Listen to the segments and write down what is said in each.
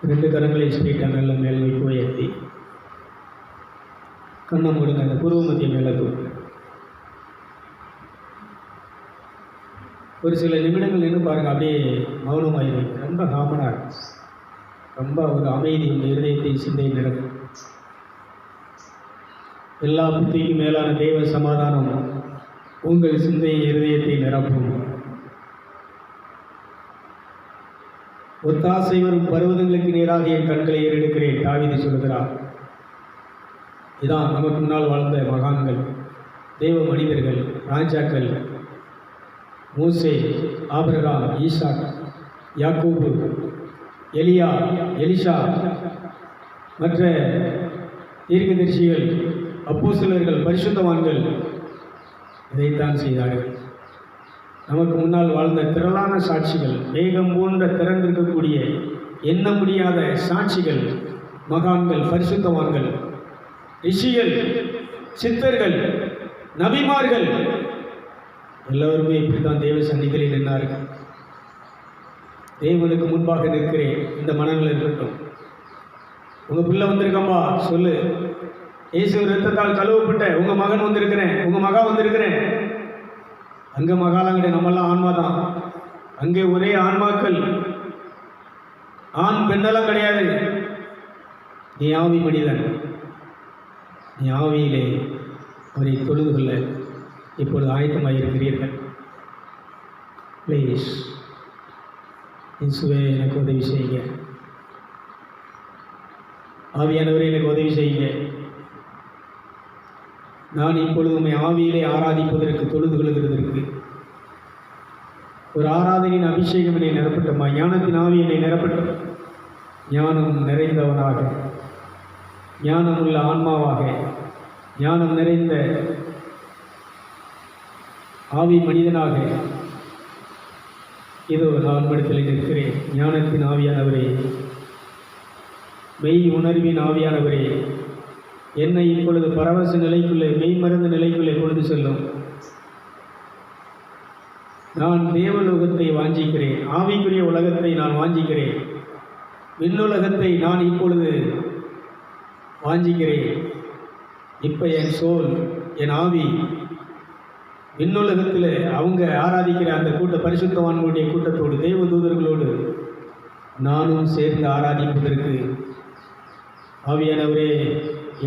2 கரங்களை ஸ்ட்ரெயிட்டாக நல்ல மேல் வைப்பு உயர்த்தி கண்ணை மூடுங்க. அந்த புருவ மத்திய மேலே தூக்கு. ஒரு சில நிமிடங்கள் நின்று பாருங்கள். அப்படியே மௌனமாயிருங்க. ரொம்ப காமனாக இருக்கும். ரொம்ப ஒரு அமைதி உங்கள் இருதயத்தை சிந்தை நிரப்பும். எல்லா புத்திக்கும் மேலான தெய்வ சமாதானம் உங்கள் சிந்தையை இருதயத்தை நிரப்பும். ஒத்தாசை வரும் பருவதங்களுக்கு நேராக என் கண்களை ஏறெடுக்கிறேன் தாவீது சொல்கிறார். இதான் நமக்கு முன்னால் வாழ்ந்த மகான்கள், தெய்வ மனிதர்கள், ராஜாக்கள், மூசே, ஆபிரகாம், ஈசாக், யாக்கோபு, எலியா, எலிஷா, மற்ற தீர்க்கதரிசிகள், அப்போஸ்தலர்கள், பரிசுத்தவான்கள் இதைத்தான் செய்தார்கள். நமக்கு முன்னால் வாழ்ந்த திரளான சாட்சிகள், வேகம் போன்ற திறந்திருக்கக்கூடிய எண்ண முடியாத சாட்சிகள், மகான்கள், பரிசுத்தவான்கள், ரிஷிகள், சித்தர்கள், நபிமார்கள் எல்லோருமே இப்படித்தான் தேவ சன்னிதியில் நின்றார்கள். தேவனுக்கு முன்பாக நிற்கிறேன், இந்த மனநிலை இருக்கட்டும். உங்கள் பிள்ளை வந்திருக்கம்பா சொல்லு. இயேசு ரத்தத்தால் கழுவப்பட்ட உங்கள் மகன் வந்திருக்கிறேன், உங்கள் மகா வந்திருக்கிறேன். அங்கே மகாலாங்கிட்ட நம்மெல்லாம் ஆன்மா தான். அங்கே ஒரே ஆன்மாக்கள், ஆண் பெண்ணெல்லாம் கிடையாது. நீ ஆவி மனிதன், நீ ஆவியிலே அவரை தொழுது கொள்ள இப்பொழுது ஆயத்தமாயிருக்கிறீர்கள். ப்ளீஸ் இயேசுவே எனக்கு உதவி செய்யுங்க. ஆவியானவரே எனக்கு உதவி செய்யுங்க. நான் இப்பொழுது உண்மை ஆவியிலே ஆராதிப்பதற்கு, தொழுது கொள்கிறதற்கு ஒரு ஆராதனையின் அபிஷேகம் என்னை நிரப்பட்டமா. ஞானத்தின் ஆவி என்னை நிரப்பட்டும். ஞானம் நிறைந்தவனாக, ஞானம் உள்ள ஆன்மாவாக, ஞானம் நிறைந்த ஆவி மனிதனாக இதோ நான் இடத்தில் நிற்கிறேன். ஞானத்தின் ஆவியானவரே, மெய் உணர்வின் ஆவியானவரே, என்னை இப்பொழுது பரவச நிலைக்குள்ளே, மெய்மறந்த நிலைக்குள்ளே கொண்டு செல்லும். நான் தேவலோகத்தை வாஞ்சிக்கிறேன், ஆவிக்குரிய உலகத்தை நான் வாஞ்சிக்கிறேன், விண்ணுலகத்தை நான் இப்பொழுது வாஞ்சிக்கிறேன். இப்போ என் சோல், என் ஆவி விண்ணுலகத்தில் அவங்க ஆராதிக்கிற அந்த பரிசுத்தவான்களுடைய கூட்டத்தோடு, தெய்வ தூதர்களோடு நானும் சேர்ந்து ஆராதிப்பதற்கு ஆவியானவரே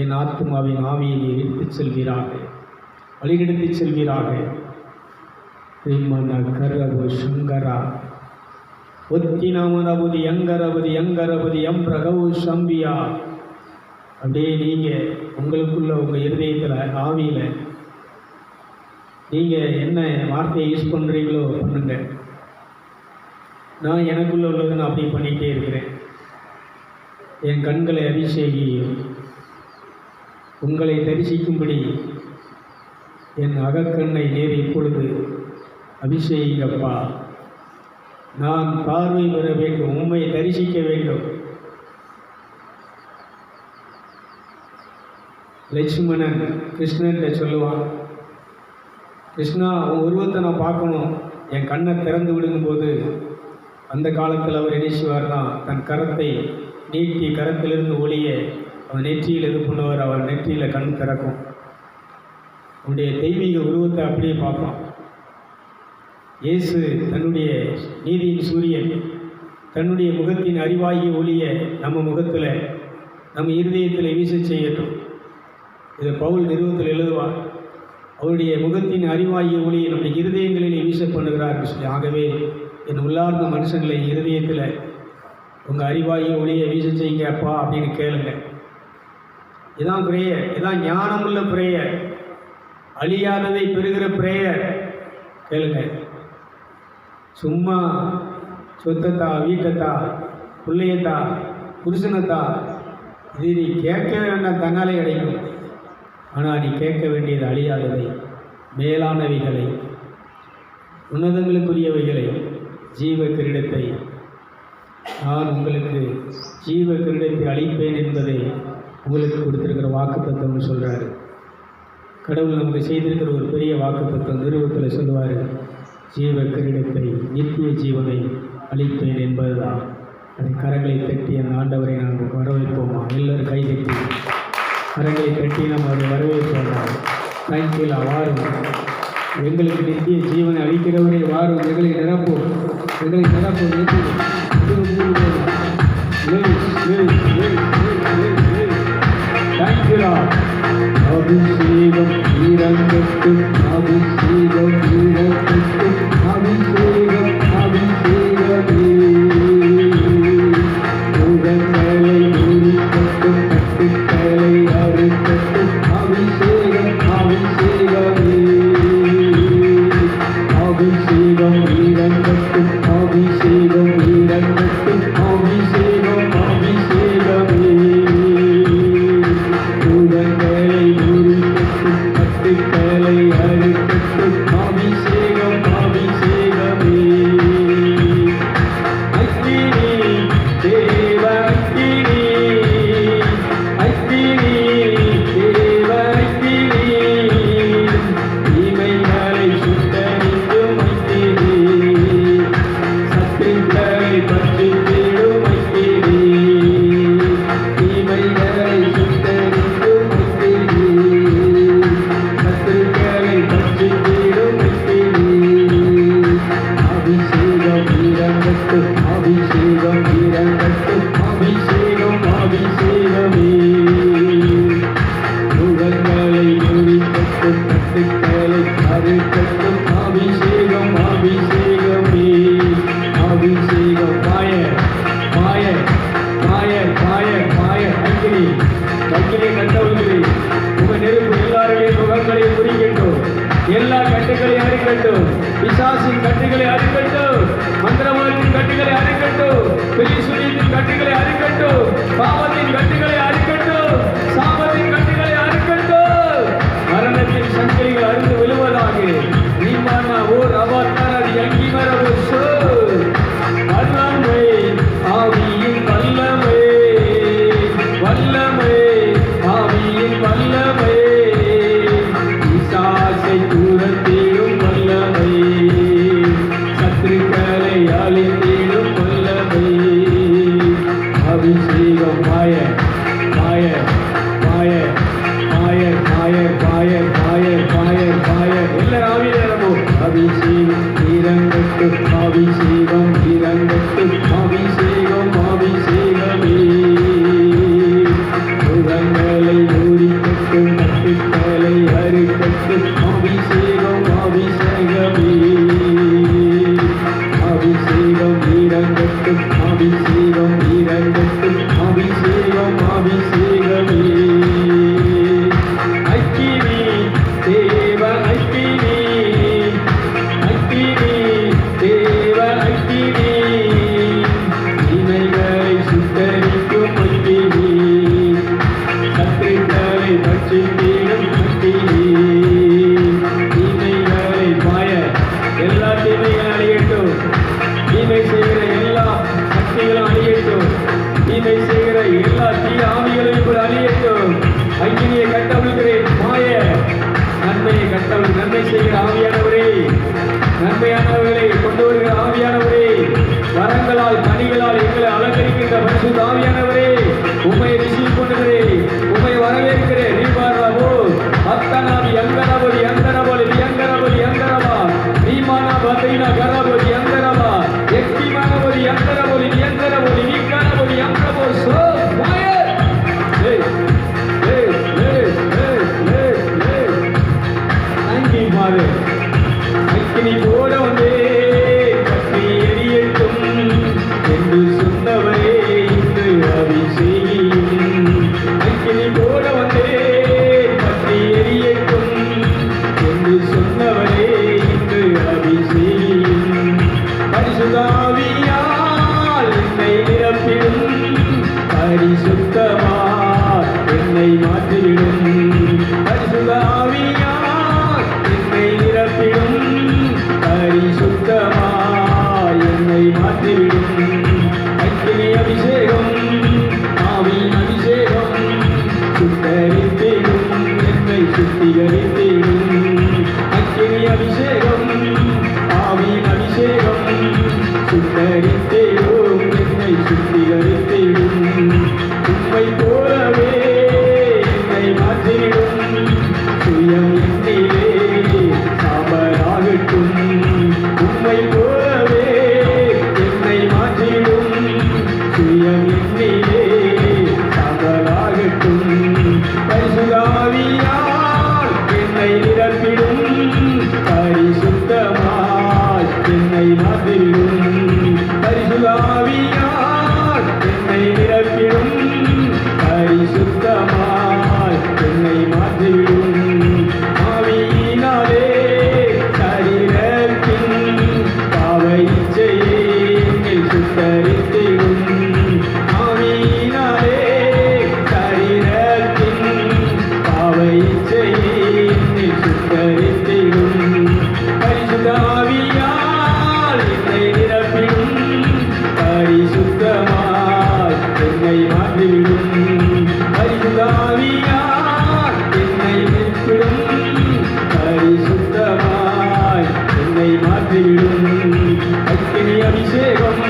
என் ஆத்மாவின் ஆவியை நீர் எடுத்துச் செல்வீராக, வழிநடத்திச் செல்வீராக. கரவு சங்கரா ஒத்தினமனபதி யங்கரபதி யங்கரபதி எம் பிரகவு சம்பியா. அப்படியே நீங்கள் உங்களுக்குள்ள உங்கள் இருதயத்தில், ஆவியில் நீங்கள் என்ன வார்த்தையை யூஸ் பண்ணுறீங்களோ பண்ணுங்க. நான் எனக்குள்ளே உள்ளதை நான் அப்படி பண்ணிகிட்டே இருக்கிறேன். என் கண்களை அபிஷேகியும் உங்களை தரிசிக்கும்படி என் அகக்கண்ணை நேர் இப்பொழுது அபிஷேகிங்கப்பா. நான் பார்வை பெற வேண்டும், உம்மை தரிசிக்க வேண்டும். லட்சுமணன் கிருஷ்ணன்கிட்ட சொல்லுவான், கிருஷ்ணா உன் உருவத்தை நான் பார்க்கணும், என் கண்ணை திறந்து விடுங்கும்போது அந்த காலத்தில் அவர் என்ன செய்வார்னா, தன் கரத்தை நீட்டி கரத்திலிருந்து ஒளிய அவன் நெற்றியில் இது பண்ணுவார். அவன் நெற்றியில் கண் திறக்கும். அவனுடைய தெய்வீக உருவத்தை அப்படியே பார்ப்பான். இயேசு தன்னுடைய நீதியின் சூரியன் தன்னுடைய முகத்தின் அறிவாகிய ஒளிய நம்ம முகத்தில், நம்ம இருதயத்தில் வீச செய்யட்டும். இதை பவுல் நிறுவத்தில் எழுதுவார். அவருடைய முகத்தின் அறிவாகிய ஒளியை நம்முடைய இருதயங்களிலே வீச பண்ணுகிறார் சொல்லி. ஆகவே என் உள்ளார்ந்த மனுஷங்களை இருதயத்தில் உங்கள் அறிவாகிய ஒளியை வீச செய்யுங்க அப்பா அப்படின்னு கேளுங்க. இதான் பிரேயர், இதான் ஞானமுள்ள பிரேயர், அழியாததை பெறுகிற பிரேயர். கேளுங்க. சும்மா சொத்தத்தா, வீட்டத்தா, பிள்ளையத்தா, புருஷனத்தா, இது நீ கேட்க வேண்டாம், தன்னாலே கிடைக்கும். ஆனால் நீ கேட்க வேண்டியது அழியாததை, மேலானவைகளை, உன்னதங்களுக்குரியவைகளை, ஜீவ கிரீடத்தை. நான் உங்களுக்கு ஜீவ கிரீடத்தை அளிப்பேன் என்பதை உங்களுக்கு கொடுத்துருக்கிற வாக்குத்தத்தம்னு சொல்கிறாரு. கடவுள் நமக்கு செய்திருக்கிற ஒரு பெரிய வாக்குத்தத்தம் நிறுவத்தில் சொல்லுவார், ஜீவ கிரீடத்தை, நித்திய ஜீவனை அளிப்பேன் என்பதுதான். அதை கரங்களை தட்டி அந்த ஆண்டவரை நாம் வரவேற்போமா? எல்லாரும் கை தட்டி கரங்களை தட்டி நாம் அவரை வரவேற்போமா? தேங்க்யூலா. வாரும், எங்களுக்கு நித்திய ஜீவனை அளிக்கிறவரை வாரும், எங்களை நிரப்போம், எங்களை நிரப்போம். தேங்க்யூலா. அபிஷேகம் இறங்கட்டும், அபிஷேகம் இறங்கட்டும், அபிஷேகம் அபிஷேகமே. உடல்களை உரிக்கட்டும், கட்டுக்களை அறுக்கட்டும், அபிஷேகம் அபிஷேகமே. அபிஷேகம் இறங்கட்டும், அபிஷேகம் இறங்கட்டும், அபிஷேகம் அபிஷேகமே. உடல்களை உரிக்கட்டும், கட்டுக்களை அறுக்கட்டும், அபிஷேகம் அபிஷேகமே. அக்கினி தேவ அக்கினி, அக்கினி தேவ அக்கினி, தீமைகளை சுட்டரிக்கும் அக்கினி, சத்துருக்களை பற்றித்திடும் அக்கினி, தீமைகளை சுட்டரிக்கும் அக்கினி, சத்துருக்களை பற்றித்திடும் அக்கினி. அபிஷேகம் இறங்கட்டும், அபிஷேகம் இறங்கட்டும், அபிஷேகம் அபிஷேகமே. முகங்களை முறிக்கட்டும், கட்டுக்களை அறுக்கட்டும், அபிஷேகம் அபிஷேகமே. அபிஷேகம் fire fire fire fire fire. அக்கினி அக்கினியை கட்டவில்லை. உங்க நெருப்பு எல்லாருடைய முகங்களை முறிக்கட்டும், எல்லா கட்டுகளை அறுக்கட்டும், பிசாசின் கட்டுகளை அறுக்கட்டும், மந்திரவாதத்தின் கட்டுகளை அறுக்கட்டும், பெலிசுனியத்தின் கட்டுகளை அறுக்கட்டும், பாவத்தின் கட்டுகளை அறுக்கட்டும், சாபத்தின் கட்டுகளை அறுக்கட்டும், மரணத்தின் சங்கிலிகள் அறுந்து விழுவதாக. நீமானா ஓ ரபாத்தாரதி அங்கிமர ஓ சோ. வல்லமை ஆவியின் வல்லமை, வல்லமை ஆவியின் வல்லமை, பிசாசை துரத்திடும் வல்லமை, சத்துருக்களை அழித்திடும் வல்லமை. அபிஷேகம் fire fire fire fire fire fire fire fire fire. எல்லாரும் ஆவியிலே நிரம்பும். அபிஷேகம் இறங்கட்டும், அபிஷேகம் இறங்கட்டும், அபிஷேகம் அபிஷேகமே. முகங்களை மூடிக்கட்டும், கட்டுக்களை அறுக்கட்டும், அபிஷேகம் அபிஷேகமே. அபிஷேகம் இறங்கட்டும், அபிஷேகம் இறங்கட்டும், அபிஷேகம் அபிஷேகமே. அக்கினி தேவ அக்கினி, அக்கினி தேவ அக்கினி, இமைகளை சுட்டரிக்கும் அக்கினி, சத்துருக்களை பட்சித்திடும் அக்கினி, தீமைகளை பாய எல்லா தீமைகளும் அழியட்டும், தீமை செய்கிற எல்லா சக்திகளும் அழியட்டும், தீமை செய்கிற எல்லா தீய ஆவிகளையும் கூட அழியட்டும். அக்கினியை கட்டவிழ்கிறேன் மாய, நன்மையை கட்டவிழ், நன்மை செய்கிற ஆவியானவரே, நன்மையானவர்களை கொண்டு வருகிற ஆவியானவரே, வரங்களால் கனிகளால் எங்களை அலங்கரிக்கின்ற பரிசுத்த ஆவியானவரே, உம்மை ரிசீவ் பண்ணுகிறேன், உம்மை வரவேற்கிறேன். ரீபாராவோ அத்தனாவி அங்கரபதி அங்கரபலி அங்கரபதி அங்கரபா, ரீமானா பதைனா கரபதி அங்கரபா, எக்திமானபதி அங்கரபலி அங்கரபதி நீக்கானபதி அங்கரபோ so fire. Thank you, Father. அக்கினி போட வந்தே கட்டி எரியட்டும் என்று சொன்னவரே இன்று அபிஷேகியும். அக்கினி போட வந்தே கட்டி எரியட்டும் என்று சொன்னவரே இன்று அபிஷேகியும். பரிசுத்த ஆவியால் என்னை நிரப்பிடும், பரிசுத்தமா என்னை மாற்றிவிடும். பரிசுத்த ஆவியால் என்னை நிரப்பிடும், பரிசுத்தமா என்னை மாற்றிவிடும். அக்கினி அபிஷேகம் ஆவியின் அபிஷேகம் சுட்டரித்திடும், என்னை சுத்திகரித்திடும். அக்கினி அபிஷேகம் ஆவியின் அபிஷேகம் சுட்டரித்திடும், என்னை சுத்தி சுயம் என்னிலே சாம்பலாகட்டும். பரிசுத்த ஆவியால் என்னை நிரப்பிடும், பரிசுத்தமாய் என்னை மாற்றிடும். பரிசுத்த ஆவியால் என்னை நிரப்பிடும், பரிசுத்தமாய் என்னை மாற்றிடும். ஆவியினாலே சரீரத்தின் பாவ இச்சையை சுத்தரித்திடும். ஆவியினாலே சரீரத்தின் பாவ இச்சையை சுத்தரித்திடும். பரிசுத்த ஆவியால் என்னை நிரப்பிடும், பரிசுத்தமாய் என்னை மாற்றிவிடும். பரிசுத்த ஆவியால் என்னை நிரப்பிடும், பரிசுத்தமாய் என்னை மாற்றிவிடும். அக்கினி அபிஷேகம்,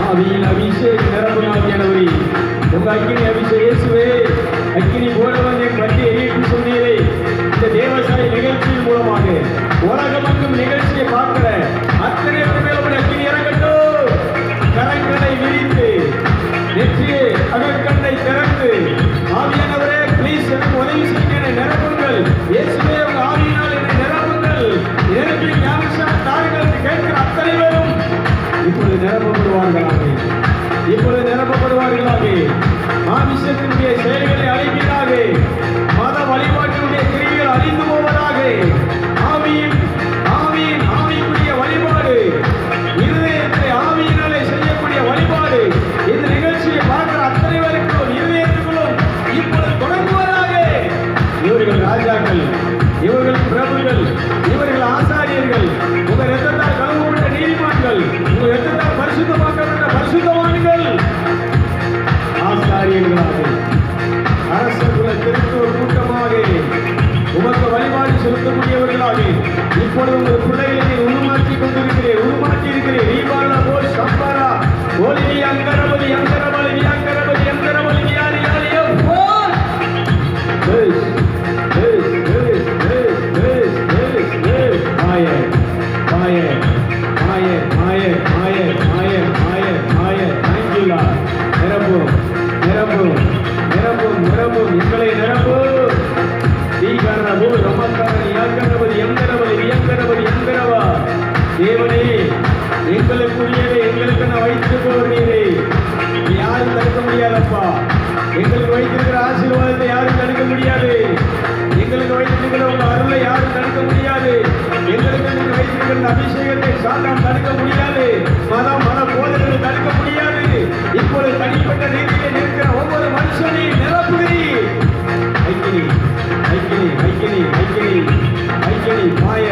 ஆவியின் அபிஷேகம் நிரம்புமாகியனவை. உங்க அக்கினி அபிஷேகம் இயேசுவே, அக்கினி போலவன் என் பற்றி எரியட்டும் சொன்னீரே. இந்த தேவசாய நிகழ்ச்சியின் மூலமாக உலகமெங்கும் நிகழ்ச்சியை பார்க்கிற அத்தனை பேரும் அக்கினி இறங்கட்டும். கரங்களை விரித்து நெற்றியை அகக்கண்ணை திறந்து, ஆவியானவரே ப்ளீஸ் எனக்கு உதவி செய்ய என்னை நிரப்புங்கள். இயேசுவே உங்க ஆவியினால் என்னை நிரப்புங்கள். எனக்கு ஞானஸ்நானம் தாருங்கள் என்று கேட்கிற அத்தனை பேரும் இப்பொழுது நிரப்பப்படுவார்களாக, இப்பொழுது நிரப்பப்படுவார்களாக. ஆபிஷேகத்தினுடைய செயல்களை அழிப்பீராக. மத வழிபாட்டினுடைய கிரிகள் அழிந்து போவதாக. ஆவிக்குரிய வழிபாடு, இருதயத்தை ஆவியினாலே செய்யக்கூடிய வழிபாடு இந்த நிகழ்ச்சியை பார்க்கிற அத்தனை பேருக்கும் இருதயத்துக்குள்ளும் இப்பொழுது தொடங்குவதாக. இவர்கள் ராஜாக்கள், இவர்கள் பிரபுகள், இவர்கள் ஆசாரியர்கள், உங்க ரத்தத்தால் கழுவப்பட்ட நீதிமான்கள், உங்க ரத்தத்தால் பரிசுத்தமாக்கப்பட்ட பரிசுத்தவான்கள், ஆசாரியர்களாக அரசகுல திருத்துவ கூட்டமாக உமக்கு வழிபாடு செலுத்தக்கூடியவர்களாக இப்பொழுது உங்கள் பிள்ளைகளை உருமாற்றி கொண்டிருக்கிறேன், உருமாற்றி இருக்கிறேன். ரீபாலா போல் சம்பாரா ஓலிவி அங்கரபதி அங்கரபலி அங்கரபதி அங்கரபலி யாரி யாரியோ போல் மாய மாய மாய மாய மாய மாய மாய மாய தேங்க்யூலா. நிரப்பும் நிரப்பும் நிரப்பும் நிரப்பும் எங்களை நிரப்பும். தீகரபு ரமக்கரன் யாக்கரபதி எங்கரபதி வியங்கரபதி எங்கரவா. தேவனே, எங்களுக்குரியதை எங்களுக்கு நான் வைத்திருப்பவர் நீரே. யாரும் தடுக்க முடியாதப்பா. எங்களுக்கு வைத்திருக்கிற ஆசீர்வாதத்தை யாரும் தடுக்க முடியாது. எங்களுக்கு வைத்திருக்கிற உங்க அருளை யாரும் தடுக்க முடியாது. எங்களுக்கு நீங்கள் வைத்திருக்கிற அபிஷேகத்தை சாத்தான் தடுக்க முடியாது. மத போதனைகள் தடுக்க முடியாது. இப்பொழுது தனிப்பட்ட ரீதியில் இருக்கிற ஒவ்வொரு மனுஷனையும் நிரப்புகிறீர். ஐக்கினி ஐக்கினி ஐக்கினி ஐக்கினி ஐக்கினி மாய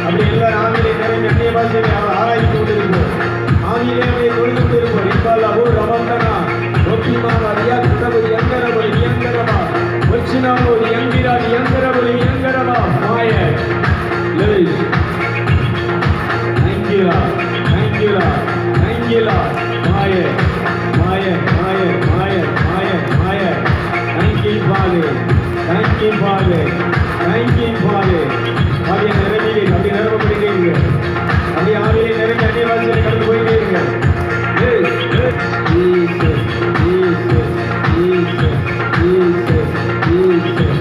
அப்படி எல்லாரும் ஆவியிலே நிறைந்த அந்நிய பாஷையை ஆராய்ந்து கொண்டிருப்போம். ஆவியிலே அவரை தொழுது கொண்டிருப்போம். இப்பாலா ஓ ரமந்தனா ஒப்பிமாவா ரியா குடபதி எங்கரபதி எங்கரமா வச்சினாவோ எங்கிராடி எங்கரபதி எங்கரமா மாய லெய். தேங்க்யூலா தேங்க்யூலா தேங்க்யூலா. மாய மாய மாய மாய மாய மாய. Thank you father, thank you father, thank you father. ஆவியை நிரம்பிலே அப்படி நிரப்பப்படுகிறீங்க. அப்படி ஆவியை நிரம்பி அந்நிய பாஷையை கடந்து போயிட்டே இருங்க. Jesus Jesus Jesus Jesus Jesus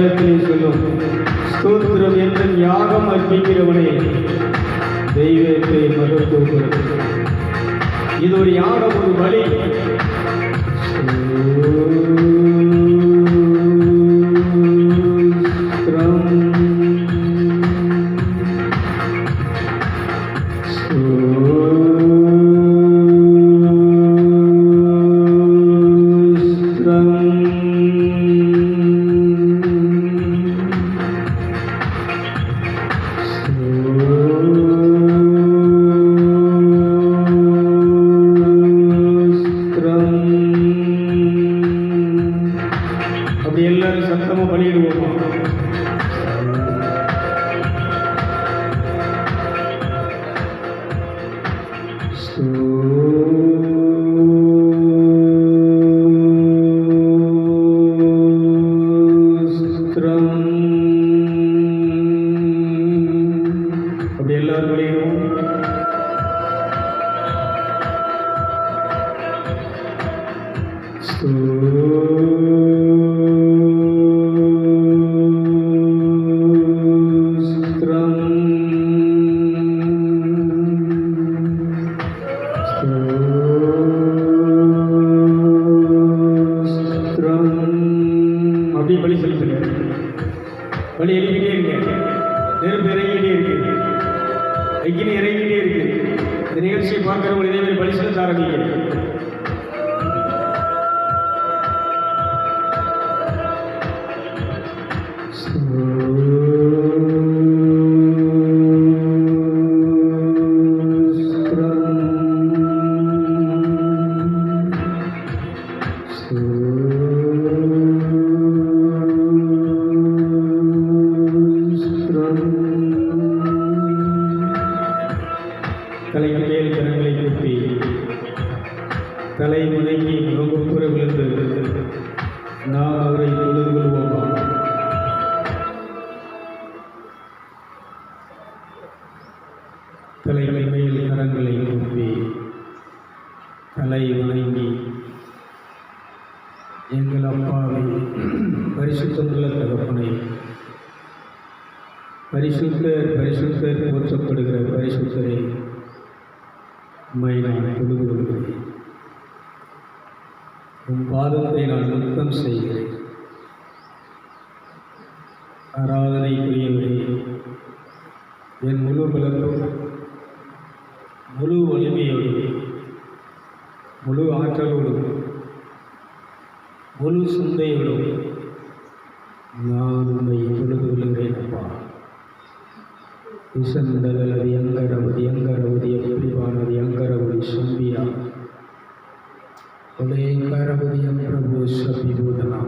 மலையாளத்திலே சொல்லும், ஸ்தோத்திரம் என்ற யாகம் அர்ப்பிக்கிறவனே தெய்வத்தை மறுத்தோகிறது. இது ஒரு யாகம், ஒரு பலி. அப்படி எல்லாரும் சத்தமா பலியிடுவோமா? அப்படி எல்லாரும் பலியிடுவோம். அப்படியே பலி செலுத்துங்க. பலி எழுதிக்கிட்டே இருங்க. நெருப்பு இறங்கிட்டே இருக்கு, அக்கினி இறங்கிட்டே இருக்கு. இந்த நிகழ்ச்சியை பார்க்கிறவங்க இதே மாதிரி பலி செலுத்த ஆரம்பிங்க. தலைக்கு மேல் கரங்களை கூப்பி தலை முனைக்கு முகப்புற விழுந்து நாம் அவரை தொழுது கொள்வோமா? தலைக்கு மேல் கரங்களை கூப்பி தலை வணங்கி, எங்கள் அப்பாவை, பரிசுத்தமுள்ள தகப்பனை, பரிசுத்தர் பரிசுத்தர் போற்றப்படுகிற பரிசுத்தரை உம்மை நான் தொழுது கொள்கிறேன். உன் பாதத்தை நான் முத்தம் செய்கிறேன். ஆராதனைக்குரியவரே, என் முழு பலத்தோடு, முழு வலிமையோடு, முழு ஆற்றலோடு, முழு சிந்தையோடு நான் உம்மை தொழுது கொள்கிறேன். அப்பா, விசந்தகலதி அங்கரவதி அங்கரவதி எப்படிவானதி அங்கரவதி சம்பியா ஒலே கரவதி பிரபு சபிபோதனா